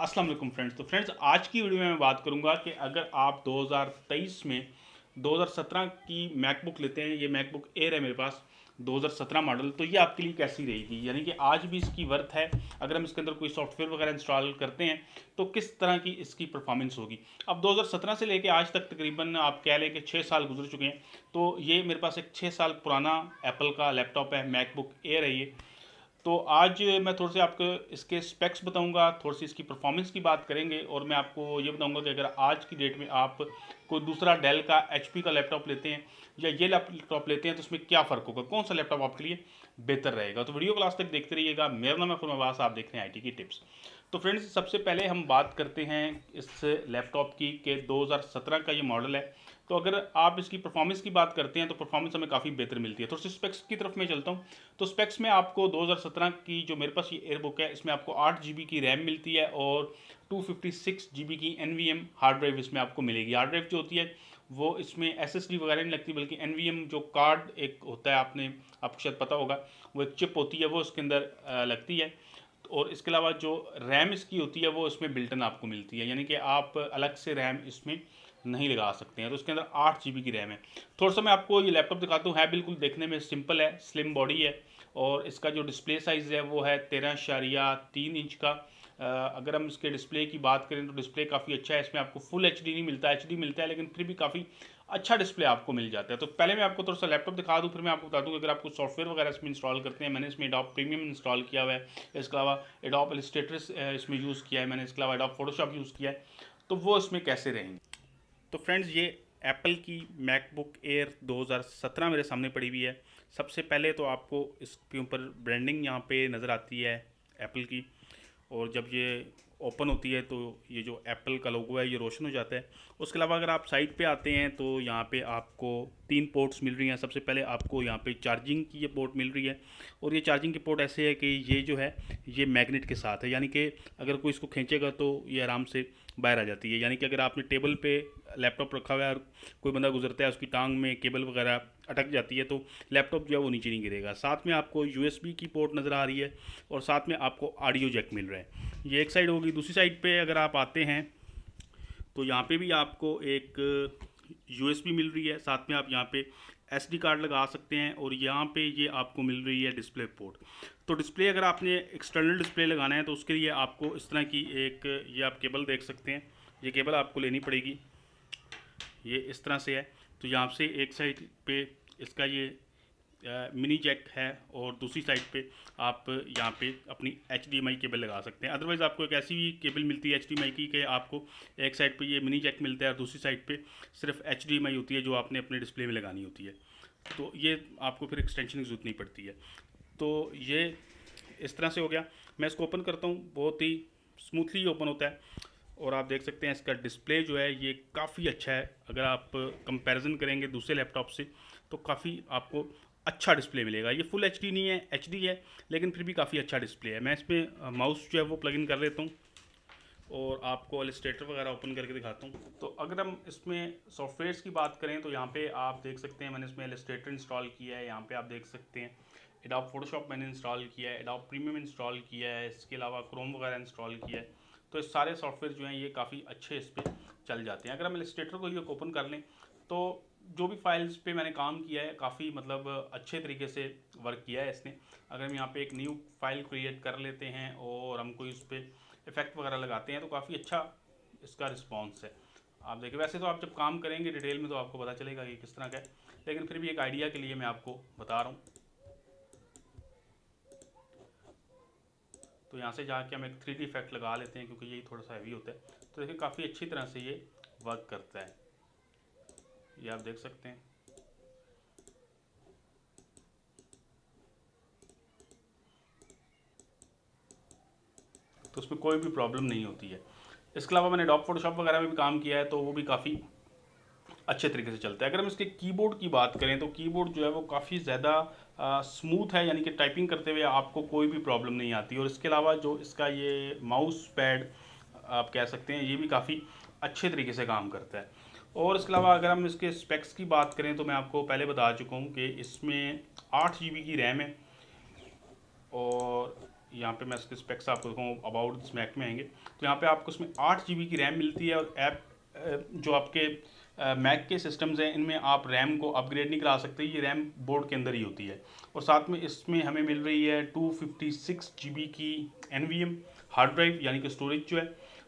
अस्सलाम वालेकुम फ्रेंड्स। तो फ्रेंड्स, आज की वीडियो में मैं बात करूंगा कि अगर आप 2023 में 2017 की मैकबुक लेते हैं, ये मैकबुक एयर है मेरे पास 2017 मॉडल, तो ये आपके लिए कैसी रहेगी, यानी कि आज भी इसकी वर्थ है। अगर हम इसके अंदर कोई सॉफ्टवेयर वगैरह इंस्टॉल करते हैं तो किस तरह की इसकी परफॉर्मेंस होगी। अब 2017 से लेके आज तक तकरीबन आप कह लें कि 6 साल गुजर चुके हैं। तो ये मेरे पास एक 6 साल पुराना एप्पल का लैपटॉप है, मैकबुक एयर है ये। तो आज मैं थोड़े से आपको इसके स्पेक्स बताऊंगा, थोड़ी सी इसकी परफॉर्मेंस की बात करेंगे, और मैं आपको ये बताऊंगा कि अगर आज की डेट में आप कोई दूसरा डेल का एचपी का लैपटॉप लेते हैं या ये लैपटॉप लेते हैं तो उसमें क्या फ़र्क होगा, कौन सा लैपटॉप आपके लिए बेहतर रहेगा। तो वीडियो को लास्ट तक देखते रहिएगा। मेरा नाम है खुरमा अब्बास, आप देख रहे हैं आईटी की टिप्स। तो फ्रेंड्स, सबसे पहले हम बात करते हैं इस लैपटॉप की कि 2017 का ये मॉडल है। तो अगर आप इसकी परफॉर्मेंस की बात करते हैं तो परफॉर्मेंस हमें काफ़ी बेहतर मिलती है। थोड़ी सी स्पेक्स की तरफ मैं चलता हूँ। तो स्पेक्स में आपको 2017 की जो मेरे पास ये एयरबुक है, इसमें आपको 8 GB की रैम मिलती है और 256 GB की NVMe हार्ड ड्राइव इसमें आपको मिलेगी। हार्ड ड्राइव जो होती है वो इसमें SSD वगैरह नहीं लगती, बल्कि NVMe जो कार्ड एक होता है, आपको शायद पता होगा, वो एक चिप होती है, वो इसके अंदर लगती है। और इसके अलावा जो रैम इसकी होती है वो इसमें बिल्टन आपको मिलती है, यानी कि आप अलग से रैम इसमें नहीं लगा सकते हैं। तो इसके अंदर 8 GB की रैम है। थोड़ा सा मैं आपको ये लैपटॉप दिखाता हूँ। है बिल्कुल देखने में सिंपल है, स्लिम बॉडी है, और इसका जो डिस्प्ले साइज़ है वो है 13.3 इंच का। अगर हम इसके डिस्प्ले की बात करें तो डिस्प्ले काफ़ी अच्छा है। इसमें आपको फुल HD नहीं मिलता, HD मिलता है, लेकिन फिर भी काफ़ी अच्छा डिस्प्ले आपको मिल जाता है। तो पहले मैं आपको थोड़ा सा लैपटॉप दिखा दूँ, फिर मैं आपको बता दूँ कि अगर आपको सॉफ्टवेयर वगैरह इसमें इंस्टॉल करते हैं। मैंने इसमें एडोब प्रीमियम इंस्टॉल किया हुआ है, इसके अलावा एडोब इलस्ट्रेटर इसमें यूज़ किया है मैंने, इसके अलावा एडोब फोटोशॉप यूज़ किया है। तो वो इसमें कैसे रहेंगे। तो फ्रेंड्स, ये एप्पल की मैकबुक एयर 2017 मेरे सामने पड़ी हुई है। सबसे पहले तो आपको इसके ऊपर ब्रांडिंग यहाँ पे नज़र आती है एप्पल की, और जब ये ओपन होती है तो ये जो एप्पल का लोगो है ये रोशन हो जाता है। उसके अलावा अगर आप साइड पे आते हैं तो यहाँ पे आपको 3 पोर्ट्स मिल रही हैं। सबसे पहले आपको यहाँ पे चार्जिंग की ये पोर्ट मिल रही है, और ये चार्जिंग की पोर्ट ऐसे है कि ये जो है ये मैग्नेट के साथ है, यानी कि अगर कोई इसको खींचेगा तो ये आराम से बाहर आ जाती है। यानी कि अगर आपने टेबल पे लैपटॉप रखा हुआ है और कोई बंदा गुजरता है, उसकी टांग में केबल वगैरह अटक जाती है, तो लैपटॉप जो है वो नीचे नहीं गिरेगा। साथ में आपको USB की पोर्ट नज़र आ रही है, और साथ में आपको ऑडियो जैक मिल रहा है। ये एक साइड होगी। दूसरी साइड पे अगर आप आते हैं तो यहाँ पे भी आपको एक USB मिल रही है। साथ में आप यहाँ पे SD कार्ड लगा सकते हैं, और यहाँ पे ये आपको मिल रही है डिस्प्ले पोर्ट। तो डिस्प्ले अगर आपने एक्सटर्नल डिस्प्ले लगाना है तो उसके लिए आपको इस तरह की एक, ये आप केबल देख सकते हैं, ये केबल आपको लेनी पड़ेगी। ये इस तरह से है। तो यहाँ से एक साइड पे इसका ये मिनी जैक है, और दूसरी साइड पे आप यहाँ पे अपनी HDMI केबल लगा सकते हैं। अदरवाइज़ आपको एक ऐसी भी केबल मिलती है HDMI की कि आपको एक साइड पे ये मिनी जैक मिलता है और दूसरी साइड पे सिर्फ HDMI होती है जो आपने अपने डिस्प्ले में लगानी होती है। तो ये आपको फिर एक्सटेंशन की ज़रूरत नहीं पड़ती है। तो ये इस तरह से हो गया। मैं इसको ओपन करता हूँ, बहुत ही स्मूथली ओपन होता है, और आप देख सकते हैं इसका डिस्प्ले जो है ये काफ़ी अच्छा है। अगर आप कंपैरिजन करेंगे दूसरे लैपटॉप से तो काफ़ी आपको अच्छा डिस्प्ले मिलेगा। ये फुल HD नहीं है, HD है, लेकिन फिर भी काफ़ी अच्छा डिस्प्ले है। मैं इसमें माउस जो है वो प्लग इन कर लेता हूँ और आपको इलस्ट्रेटर वगैरह ओपन करके दिखाता हूँ। तो अगर हम इसमें सॉफ्टवेयर्स की बात करें तो यहाँ पे आप देख सकते हैं मैंने इसमें इलस्ट्रेटर इंस्टॉल किया है। यहाँ पे आप देख सकते हैं एडोब फोटोशॉप मैंने इंस्टॉल किया है, एडोब प्रीमियम इंस्टॉल किया है, इसके अलावा क्रोम वगैरह इंस्टॉल किया है। तो इस सारे सॉफ्टवेयर जो हैं ये काफ़ी अच्छे इस पर चल जाते हैं। अगर हम इलस्ट्रेटर को ये ओपन कर लें तो जो भी फाइल्स पे मैंने काम किया है काफ़ी मतलब अच्छे तरीके से वर्क किया है इसने। अगर हम यहाँ पे एक न्यू फाइल क्रिएट कर लेते हैं और हम कोई उस पर इफ़ेक्ट वगैरह लगाते हैं तो काफ़ी अच्छा इसका रिस्पॉन्स है। आप देखिए, वैसे तो आप जब काम करेंगे डिटेल में तो आपको पता चलेगा कि किस तरह का है, लेकिन फिर भी एक आइडिया के लिए मैं आपको बता रहा हूँ। तो यहाँ से जाके हम एक 3D इफेक्ट लगा लेते हैं, क्योंकि यही थोड़ा सा हैवी होता है। तो देखिए काफ़ी अच्छी तरह से ये वर्क करता है, ये आप देख सकते हैं। तो उसमें कोई भी प्रॉब्लम नहीं होती है। इसके अलावा मैंने एडोब फोटोशॉप वगैरह में भी काम किया है, तो वो भी काफ़ी अच्छे तरीके से चलता है। अगर हम इसके कीबोर्ड की बात करें तो कीबोर्ड जो है वो काफ़ी ज़्यादा स्मूथ है, यानी कि टाइपिंग करते हुए आपको कोई भी प्रॉब्लम नहीं आती। और इसके अलावा जो इसका ये माउस पैड आप कह सकते हैं, ये भी काफ़ी अच्छे तरीके से काम करता है। और इसके अलावा अगर हम इसके स्पेक्स की बात करें तो मैं आपको पहले बता चुका हूँ कि इसमें 8 GB की रैम है, और यहाँ पे मैं इसके स्पेक्स आपको दिखाऊँ, अबाउट दिस मैक में आएंगे तो यहाँ पे आपको इसमें 8 GB की रैम मिलती है। और ऐप जो आपके मैक के सिस्टम्स हैं इनमें आप रैम को अपग्रेड नहीं करा सकते, ये रैम बोर्ड के अंदर ही होती है। और साथ में इसमें हमें मिल रही है 256 GB की NVMe हार्ड ड्राइव यानी कि स्टोरेज जो है।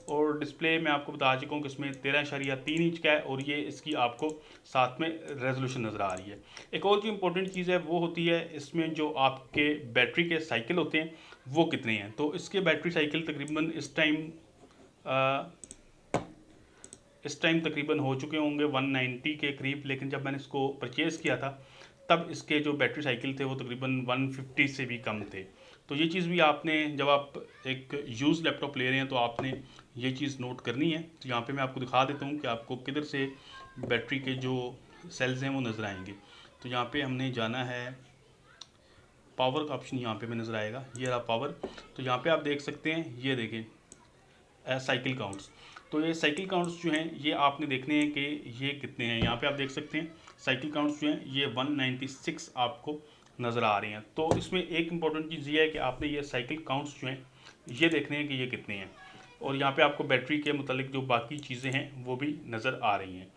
और डिस्प्ले मैं आपको बता चुका हूँ कि इसमें 13.3 इंच का है और ये इसकी आपको साथ में रेजोल्यूशन नज़र आ रही है। एक और जो इम्पोर्टेंट चीज़ है वो होती है इसमें जो आपके बैटरी के साइकिल होते हैं वो कितने हैं। तो इसके बैटरी साइकिल तकरीबन इस टाइम तकरीबन हो चुके होंगे 190 के करीब, लेकिन जब मैंने इसको परचेज़ किया था तब इसके जो बैटरी साइकिल थे वो तकरीबन 150 से भी कम थे। तो ये चीज़ भी आपने, जब आप एक यूज़ लैपटॉप ले रहे हैं तो आपने ये चीज़ नोट करनी है। तो यहाँ पे मैं आपको दिखा देता हूँ कि आपको किधर से बैटरी के जो सेल्स हैं वो नज़र आएंगे। तो यहाँ पे हमने जाना है, पावर का ऑप्शन यहाँ पे में नज़र आएगा, ये रहा पावर। तो यहाँ पे आप देख सकते हैं, ये देखें साइकिल काउंट्स। तो ये साइकिल काउंट्स जो हैं ये आपने देखने हैं कि ये कितने हैं। यहाँ पे आप देख सकते हैं साइकिल काउंट्स जो हैं ये 196 आपको नज़र आ रही हैं। तो इसमें एक इम्पॉर्टेंट चीज़ ये है कि आपने ये साइकिल काउंट्स जो हैं ये देखने हैं कि ये कितने हैं। और यहाँ पे आपको बैटरी के मुतालिक जो बाकी चीज़ें हैं वो भी नज़र आ रही हैं।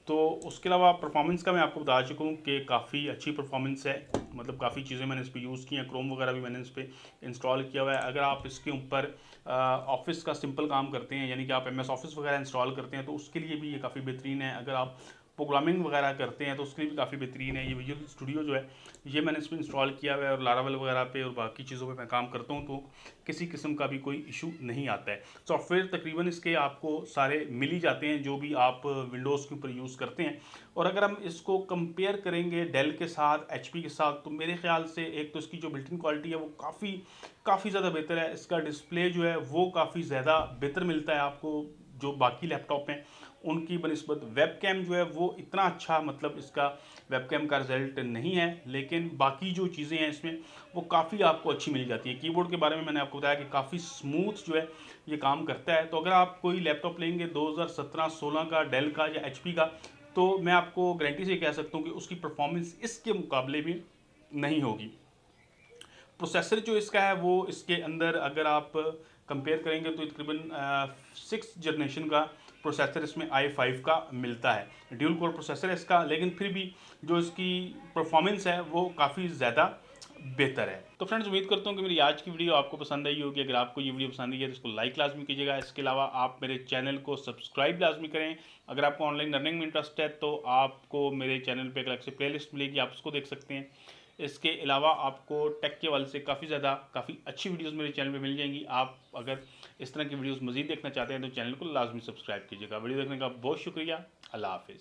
तो उसके अलावा परफॉर्मेंस का मैं आपको बता चुका हूँ कि काफ़ी अच्छी परफॉर्मेंस है, मतलब काफ़ी चीज़ें मैंने इस पर यूज़ की हैं, क्रोम वगैरह भी मैंने इस पर इंस्टॉल किया हुआ है। अगर आप इसके ऊपर ऑफिस का सिंपल काम करते हैं यानी कि आप MS ऑफिस वगैरह इंस्टॉल करते हैं तो उसके लिए भी ये काफ़ी बेहतरीन है। अगर आप प्रोग्रामिंग वगैरह करते हैं तो उसके लिए भी काफ़ी बेहतरीन है। ये विजुअल स्टूडियो जो है ये मैंने इसमें इंस्टॉल किया हुआ है और लारावेल वगैरह पे और बाकी चीज़ों पे मैं काम करता हूँ तो किसी किस्म का भी कोई इशू नहीं आता है। सॉफ्टवेयर तकरीबन इसके आपको सारे मिल ही जाते हैं जो भी आप विंडोज़ के ऊपर यूज़ करते हैं। और अगर हम इसको कंपेयर करेंगे डेल के साथ, HP के साथ, तो मेरे ख्याल से एक तो इसकी जो बिल्ट इन क्वालिटी है वो काफ़ी ज़्यादा बेहतर है। इसका डिस्प्ले जो है वो काफ़ी ज़्यादा बेहतर मिलता है आपको जो बाकी लैपटॉप हैं उनकी बनिस्बत। वेबकैम जो है वो इतना अच्छा, मतलब इसका वेबकैम का रिजल्ट नहीं है, लेकिन बाकी जो चीज़ें हैं इसमें वो काफ़ी आपको अच्छी मिल जाती है। कीबोर्ड के बारे में मैंने आपको बताया कि काफ़ी स्मूथ जो है ये काम करता है। तो अगर आप कोई लैपटॉप लेंगे 2017-16 का डेल का या HP का, तो मैं आपको गारंटी से कह सकता हूँ कि उसकी परफॉर्मेंस इसके मुकाबले भी नहीं होगी। प्रोसेसर जो इसका है वो इसके अंदर अगर आप कंपेयर करेंगे तो तकरीबन 6th जनरेशन का प्रोसेसर इसमें i5 का मिलता है। ड्यूल कोर प्रोसेसर है इसका, लेकिन फिर भी जो इसकी परफॉर्मेंस है वो काफ़ी ज़्यादा बेहतर है। तो फ्रेंड्स उम्मीद करता हूँ कि मेरी आज की वीडियो आपको पसंद आई होगी। अगर आपको ये वीडियो पसंद आई है तो इसको लाइक लाजमी कीजिएगा। इसके अलावा आप मेरे चैनल को सब्सक्राइब लाजमी करें। अगर आपको ऑनलाइन लर्निंग में इंटरेस्ट है तो आपको मेरे चैनल पर एक अलग से प्लेलिस्ट मिलेगी, आप उसको देख सकते हैं। इसके अलावा आपको टेक के वाले से काफ़ी अच्छी वीडियोस मेरे चैनल पे मिल जाएंगी। आप अगर इस तरह की वीडियोस मज़ीद देखना चाहते हैं तो चैनल को लाजमी सब्सक्राइब कीजिएगा। वीडियो देखने का बहुत शुक्रिया। अल्लाह हाफिज़।